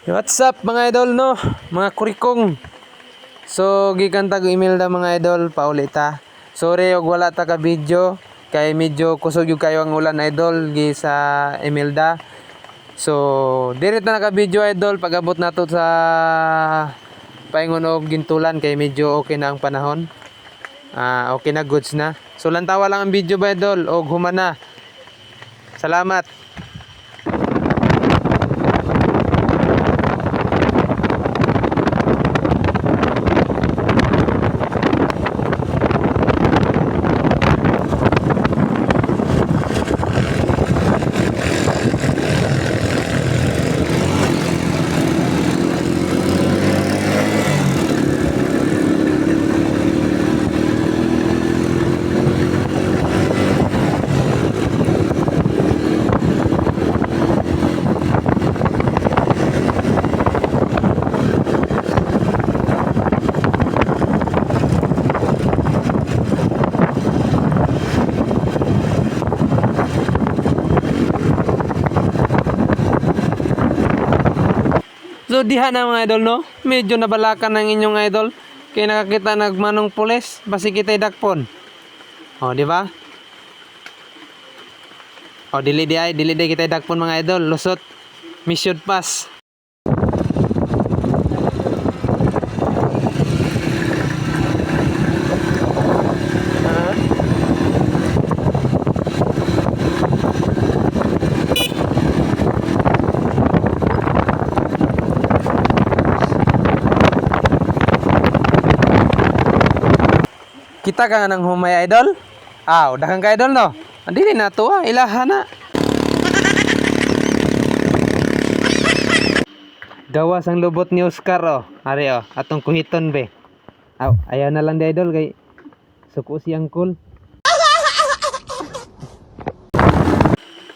What's up mga idol no? Mga kurikong. So gikan tag email da mga idol paulita. Sorry og wala ta ka video kay medyo kusog yung kayo ang ulan idol gi sa email da. So direct na naka video idol pag-abot nato sa paingon og gintulan kay medyo okay na ang panahon. Okay na, goods na. So lantawa lang ang video ba idol og humana. Salamat. So diha na mga idol no, medyo nabalakan ng inyong idol kay nakakita nagmanong pulis, basi kita'y dakpon. Di ba? Dili di kita'y dakpon mga idol, lusot mission pass. Kita ka nga ng humay idol? Dakan ka idol no? Dili na to ilahan na. Gawas ang lubot ni Oscar Ari atong kuhiton be. Ayaw na lang di idol kay suko siyang cool.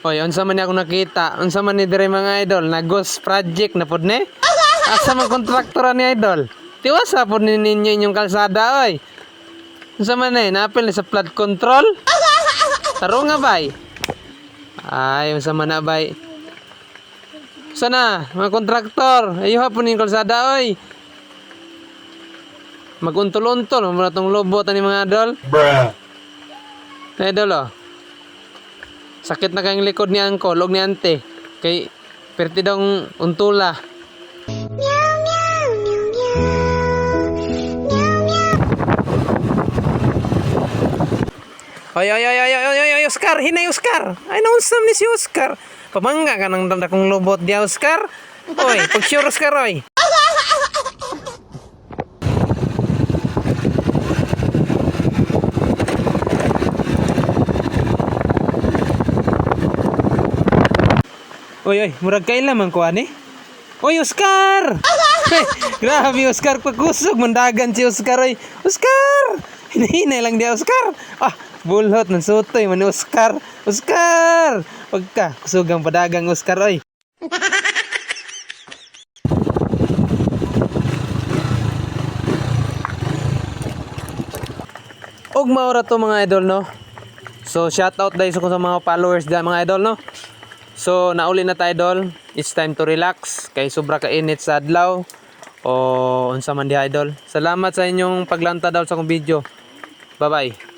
Unsa man ni ako nakita? Unsa man ni dire mga idol? Na ghost project na pod ne? Asa man kontraktora ni idol? Tiwasa pod ninyo inyong kalsada oy. Unsa man napil sa flood control? Taro nga bay. Unsa man na bay? Sana mga kontraktor, ayo hapon ning kalsada oy. Maguntol-untol mo na tong lobot ani mga idol. Bruh. Idol sakit na kayong likod ni angkol og ni ante kay perti daw untula. Oy, Oscar, hinay Oscar. Ay, naunsam ni si Oscar. Pamangga ka ng dakong lubot dia Oscar. Oy, pag-sure Oscar, oy. Oy, murag kaila man ko ani. Oy, Oscar! Grabe Oscar, pagkusog mandagan si Oscar, oy. Oscar! Hinay lang dia Oscar. Bulhot ng sutoy man Oscar. Oscar! Pagka kusugang padagang Oscar oy. Og maura to mga idol no. So shout out dahil sa mga followers dyan mga idol no. So nauli na tayo idol. It's time to relax kay sobra ka init sa adlaw o unsa man di idol. Salamat sa inyong paglanta daw sa akong video. Bye bye.